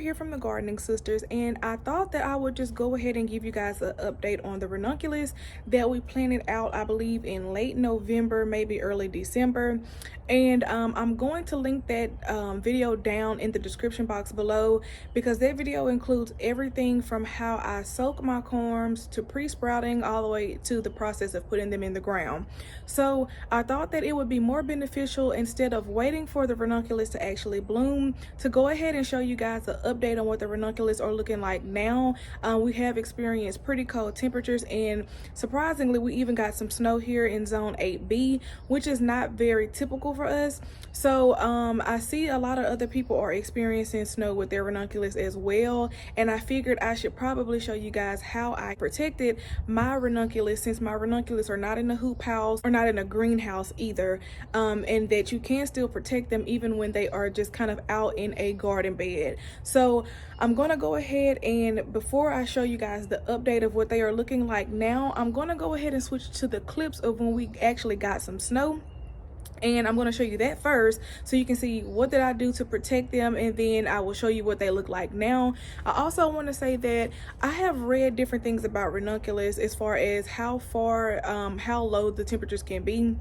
here from the Gardening Sisters, and I thought that I would just go ahead and give you guys an update on the ranunculus that we planted out, I believe, in late November, maybe early December. And I'm going to link that video down in the description box below, because that video includes everything from how I soak my corms to pre-sprouting all the way to the process of putting them in the ground. So I thought that it would be more beneficial, instead of waiting for the ranunculus to actually bloom, to go ahead and show you guys an update on what the ranunculus are looking like now. We have experienced pretty cold temperatures, and surprisingly we even got some snow here in zone 8B, which is not very typical for us. So I see a lot of other people are experiencing snow with their ranunculus as well, and I figured I should probably show you guys how I protected my ranunculus, since my ranunculus are not in a hoop house or not in a greenhouse either, and that you can still protect them even when they are just kind of out in a garden bed. So I'm gonna go ahead, and before I show you guys the update of what they are looking like now, I'm gonna go ahead and switch to the clips of when we actually got some snow. And I'm going to show you that first so you can see what did I do to protect them, and then I will show you what they look like now. I also want to say that I have read different things about ranunculus as far as how low the temperatures can be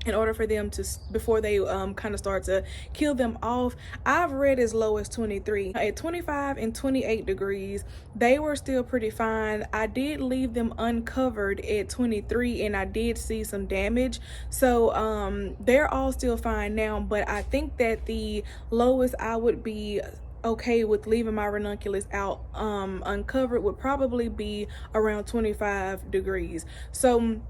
in order for them to, before they kind of start to kill them off. I've read as low as 23. At 25 and 28 degrees, they were still pretty fine. I did leave them uncovered at 23, and I did see some damage. So they're all still fine now, but I think that the lowest I would be okay with leaving my ranunculus out uncovered would probably be around 25 degrees. So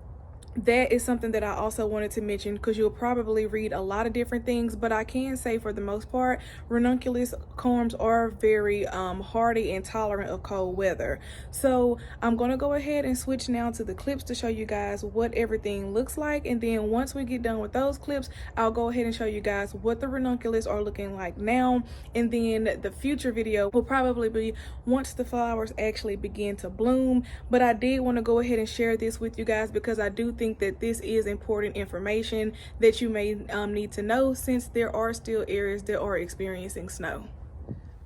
that is something that I also wanted to mention, because you'll probably read a lot of different things, but I can say for the most part, ranunculus corms are very hardy and tolerant of cold weather. So I'm going to go ahead and switch now to the clips to show you guys what everything looks like, and then once we get done with those clips, I'll go ahead and show you guys what the ranunculus are looking like now. And then the future video will probably be once the flowers actually begin to bloom. But I did want to go ahead and share this with you guys, because I do think that this is important information that you may need to know, since there are still areas that are experiencing snow.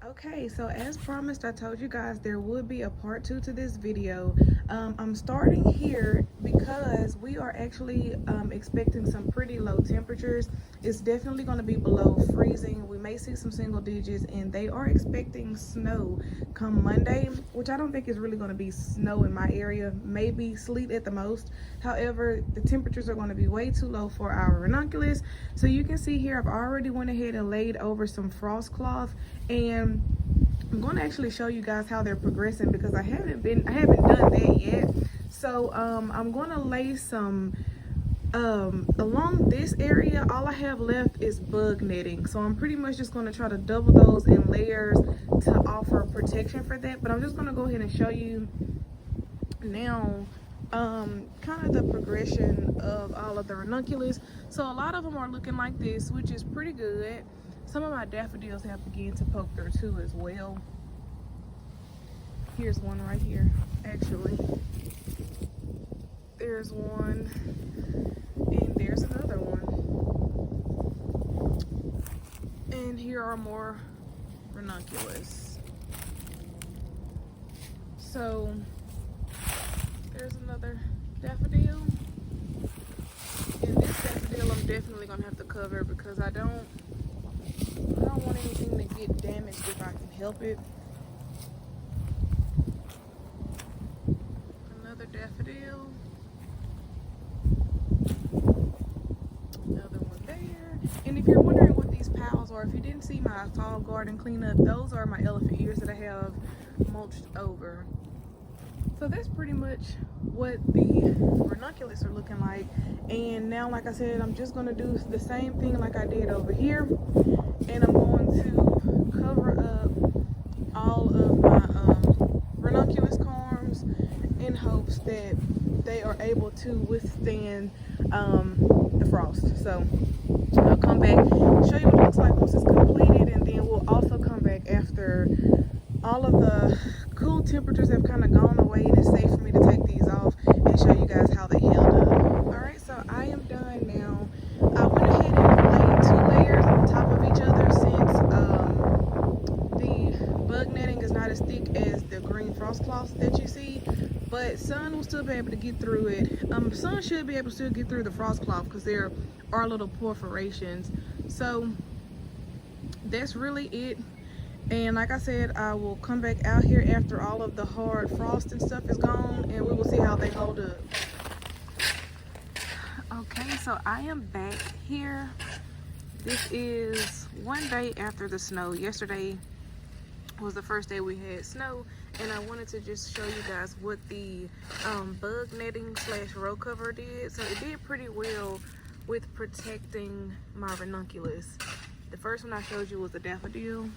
Okay, so as promised, I told you guys there would be a part 2 to this video. I'm starting here because we are actually expecting some pretty low temperatures. It's definitely going to be below freezing. We may see some single digits, and they are expecting snow come Monday, which I don't think is really going to be snow in my area, maybe sleet at the most. However, the temperatures are going to be way too low for our ranunculus. So you can see here, I've already went ahead and laid over some frost cloth, and I'm going to actually show you guys how they're progressing, because I haven't done that yet. So I'm going to lay some along this area. All I have left is bug netting, so I'm pretty much just going to try to double those in layers to offer protection for that. But I'm just going to go ahead and show you now kind of the progression of all of the ranunculus. So a lot of them are looking like this, which is pretty good. Some of my daffodils have begun to poke through too as well. Here's one right here, actually. There's one, and there's another one. And here are more ranunculus. So there's another daffodil. And this daffodil I'm definitely gonna have to cover, because I don't want anything to get damaged if I can help it. Another daffodil. Another one there. And if you're wondering what these piles are, if you didn't see my fall garden cleanup, those are my elephant ears that I have mulched over. So that's pretty much what the ranunculus are looking like. And now, like I said, I'm just going to do the same thing like I did over here, and I'm going to cover up all of my ranunculus corms in hopes that they are able to withstand the frost. So I'll come back, show you what it looks like once it's completed, and then we'll also come back after all of the cool temperatures have kind of gone away and it's safe for me to take these off and show you guys how they held up. Alright, so I am done now. I went ahead and laid 2 layers on top of each other, since the not as thick as the green frost cloths that you see, but sun will still be able to get through it. Sun should be able to still get through the frost cloth because there are little perforations. So that's really it. And like I said, I will come back out here after all of the hard frost and stuff is gone, and we will see how they hold up. Okay, so I am back here. This is one day after the snow. Yesterday was the first day we had snow, and I wanted to just show you guys what the bug netting / row cover did. So it did pretty well with protecting my ranunculus. The first one I showed you was the daffodil.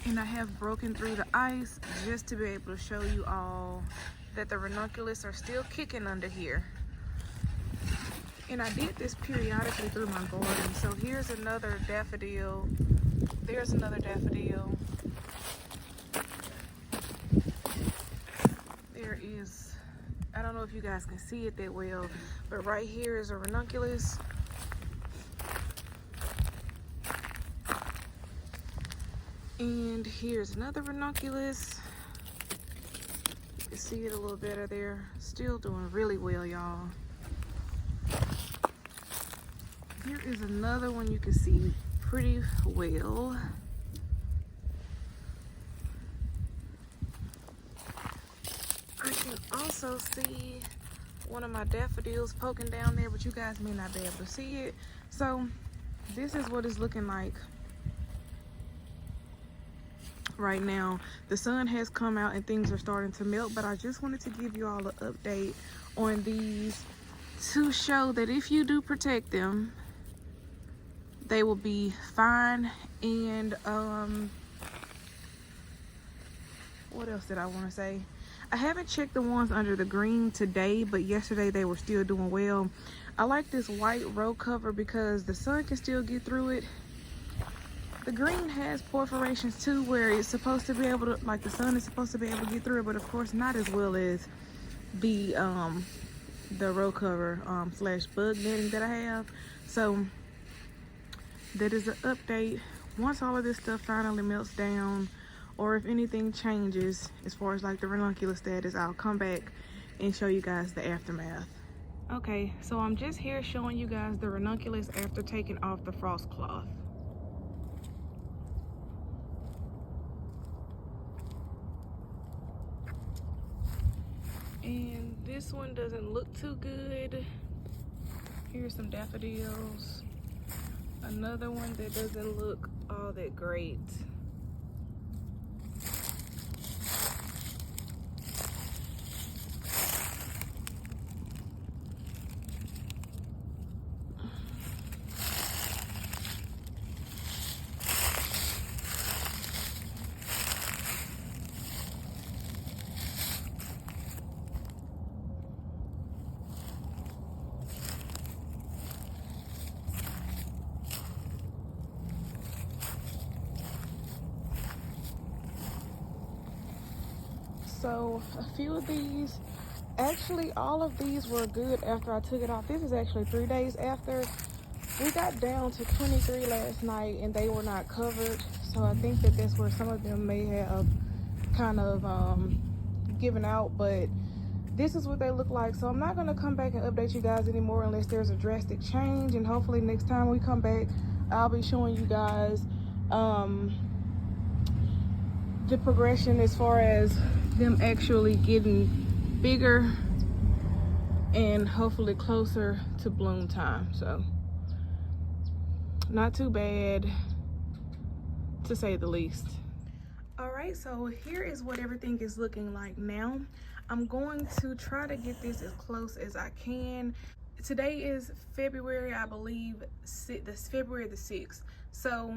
And I have broken through the ice just to be able to show you all that the ranunculus are still kicking under here. And I did this periodically through my garden. So here's another daffodil. There's another daffodil. There is, I don't know if you guys can see it that well, but right here is a ranunculus. And here's another ranunculus. You can see it a little better there. Still doing really well, y'all. Here is another one you can see pretty well. I can also see one of my daffodils poking down there, but you guys may not be able to see it. So this is what it's looking like right now. The sun has come out and things are starting to melt, but I just wanted to give you all an update on these to show that if you do protect them, they will be fine. And what else did I want to say? I haven't checked the ones under the green today, but yesterday they were still doing well. I like this white row cover because the sun can still get through it. The green has perforations too, where it's supposed to be able to, like the sun is supposed to be able to get through it, but of course not as well as the row cover / bug netting that I have. So that is an update. Once all of this stuff finally melts down, or if anything changes as far as like the ranunculus status, I'll come back and show you guys the aftermath. Okay, so I'm just here showing you guys the ranunculus after taking off the frost cloth. And this one doesn't look too good. Here's some daffodils. Another one that doesn't look all that great. So a few of these, actually all of these were good after I took it off. This is actually 3 days after. We got down to 23 last night and they were not covered. So I think that that's where some of them may have kind of given out, but this is what they look like. So I'm not gonna come back and update you guys anymore unless there's a drastic change, and hopefully next time we come back, I'll be showing you guys the progression as far as them actually getting bigger and hopefully closer to bloom time. So not too bad, to say the least. All right, so here is what everything is looking like now. I'm going to try to get this as close as I can. Today is February, I believe, this February the 6th. So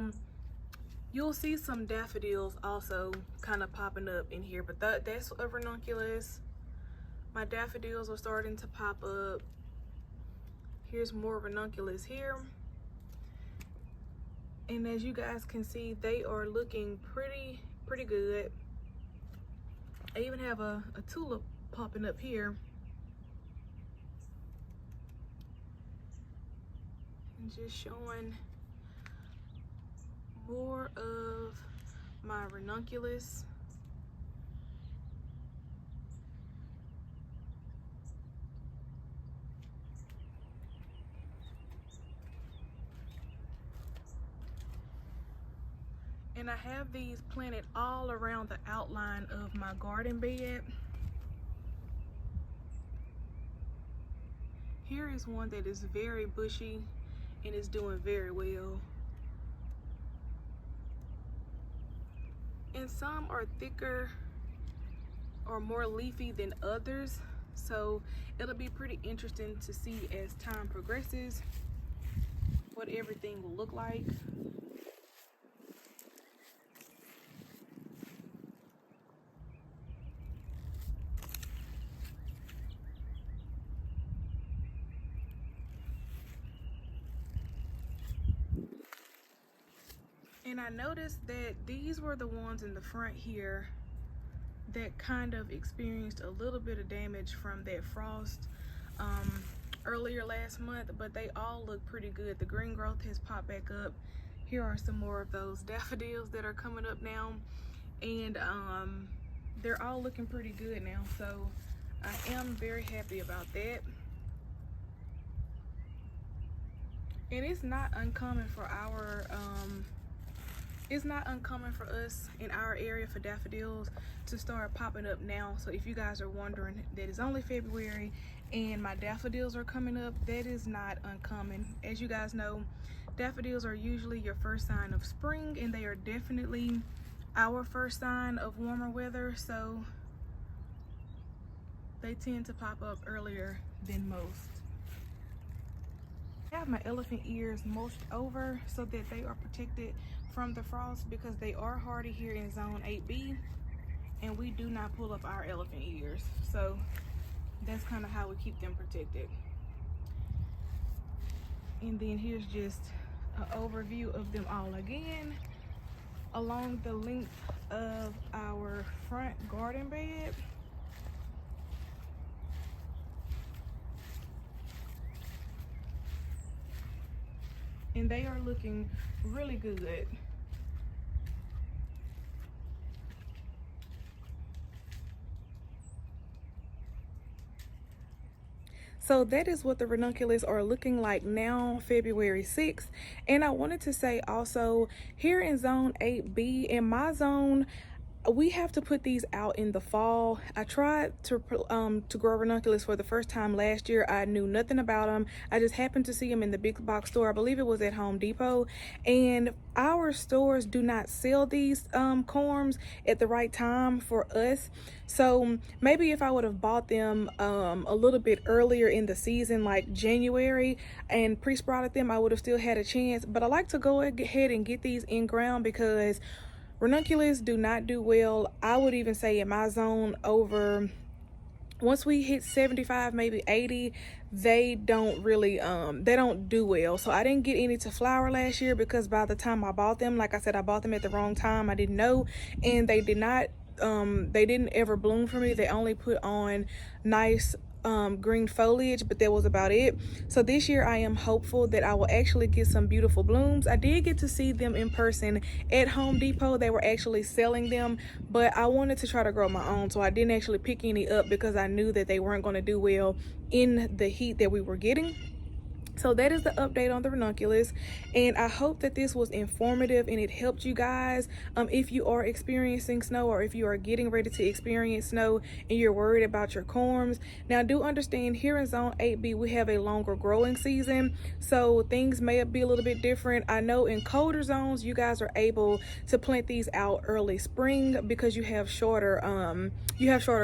you'll see some daffodils also kind of popping up in here, but that's a ranunculus. My daffodils are starting to pop up. Here's more ranunculus here. And as you guys can see, they are looking pretty good. I even have a tulip popping up here. And just showing my ranunculus. And I have these planted all around the outline of my garden bed. Here is one that is very bushy and is doing very well. And some are thicker or more leafy than others. So it'll be pretty interesting to see as time progresses what everything will look like. And I noticed that these were the ones in the front here that kind of experienced a little bit of damage from that frost earlier last month, but they all look pretty good. The green growth has popped back up. Here are some more of those daffodils that are coming up now, and they're all looking pretty good now, so I am very happy about that. And it's not uncommon for our it's not uncommon for us in our area for daffodils to start popping up now. So if you guys are wondering that it's only February and my daffodils are coming up, that is not uncommon. As you guys know, daffodils are usually your first sign of spring, and they are definitely our first sign of warmer weather, so they tend to pop up earlier than most. I have my elephant ears mulched over so that they are protected from the frost, because they are hardy here in zone 8B, and we do not pull up our elephant ears, so that's kind of how we keep them protected. And then here's just an overview of them all again along the length of our front garden bed. And they are looking really good. So that is what the ranunculus are looking like now, February 6th. And I wanted to say also, here in zone 8B, in my zone, we have to put these out in the fall. I tried to grow ranunculus for the first time last year. I knew nothing about them. I just happened to see them in the big box store. I believe it was at Home Depot. And our stores do not sell these corms at the right time for us. So maybe if I would have bought them a little bit earlier in the season, like January, and pre-sprouted them, I would have still had a chance. But I like to go ahead and get these in ground, because ranunculus do not do well, I would even say in my zone, over once we hit 75, maybe 80, they don't really they don't do well. So I didn't get any to flower last year, because by the time I bought them, like I said, I bought them at the wrong time. I didn't know, and they didn't ever bloom for me. They only put on nice green foliage, but that was about it. So this year I am hopeful that I will actually get some beautiful blooms. I did get to see them in person at Home Depot. They were actually selling them, but I wanted to try to grow my own, so I didn't actually pick any up, because I knew that they weren't going to do well in the heat that we were getting. So that is the update on the ranunculus, and I hope that this was informative and it helped you guys if you are experiencing snow, or if you are getting ready to experience snow and you're worried about your corms. Now, do understand, here in zone 8B we have a longer growing season, so things may be a little bit different. I know in colder zones you guys are able to plant these out early spring, because you have shorter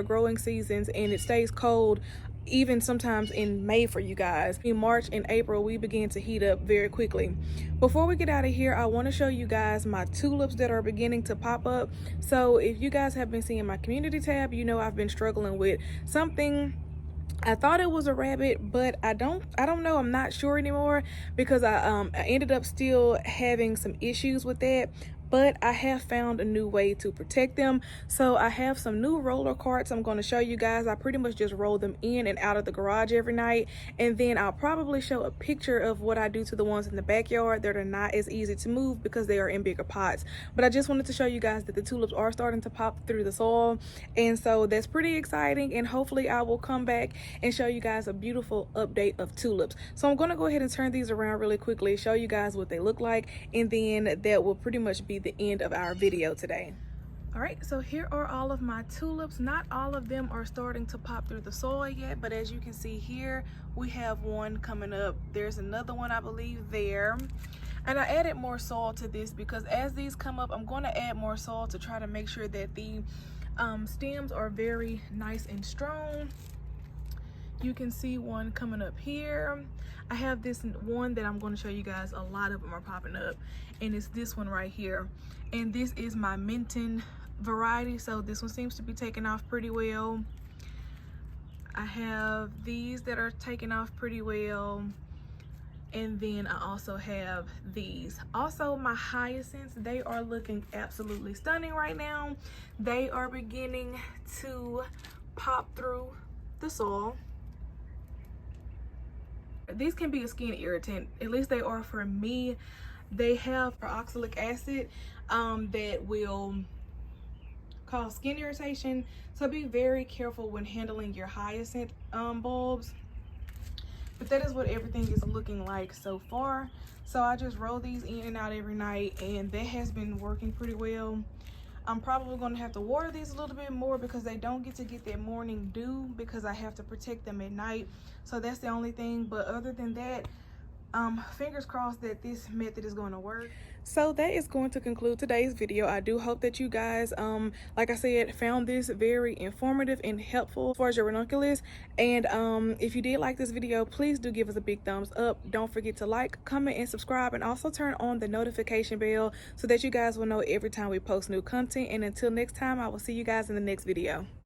growing seasons, and it stays cold even sometimes in May for you guys. In March and April, we begin to heat up very quickly. Before we get out of here, I want to show you guys my tulips that are beginning to pop up. So if you guys have been seeing my community tab, you know I've been struggling with something. I thought it was a rabbit, but I don't know. I'm not sure anymore, because I ended up still having some issues with that. but I have found a new way to protect them. So I have some new roller carts I'm going to show you guys. I pretty much just roll them in and out of the garage every night, and then I'll probably show a picture of what I do to the ones in the backyard that are not as easy to move because they are in bigger pots. But I just wanted to show you guys that the tulips are starting to pop through the soil, and so that's pretty exciting, and hopefully I will come back and show you guys a beautiful update of tulips. So I'm going to go ahead and turn these around really quickly, show you guys what they look like, and then that will pretty much be the end of our video today. All right, so here are all of my tulips. Not all of them are starting to pop through the soil yet, but as you can see here, we have one coming up. There's another one, I believe, there. And I added more soil to this because as these come up, I'm going to add more soil to try to make sure that the stems are very nice and strong. You can see one coming up here. I have this one that I'm going to show you guys. A lot of them are popping up, and it's this one right here, and this is my Minton variety, so this one seems to be taking off pretty well. I have these that are taking off pretty well, and then I also have these. Also, my hyacinths, they are looking absolutely stunning right now. They are beginning to pop through the soil. These can be a skin irritant, at least they are for me. They have peroxylic acid that will cause skin irritation, so be very careful when handling your hyacinth bulbs. But that is what everything is looking like so far. So I just roll these in and out every night, and that has been working pretty well. I'm probably going to have to water these a little bit more because they don't get to get that morning dew because I have to protect them at night. So that's the only thing. But other than that, fingers crossed that this method is going to work. So that is going to conclude today's video. I do hope that you guys, like I said, found this very informative and helpful as far as your ranunculus. And if you did like this video, please do give us a big thumbs up. Don't forget to like, comment, and subscribe, and also turn on the notification bell so that you guys will know every time we post new content. And until next time, I will see you guys in the next video.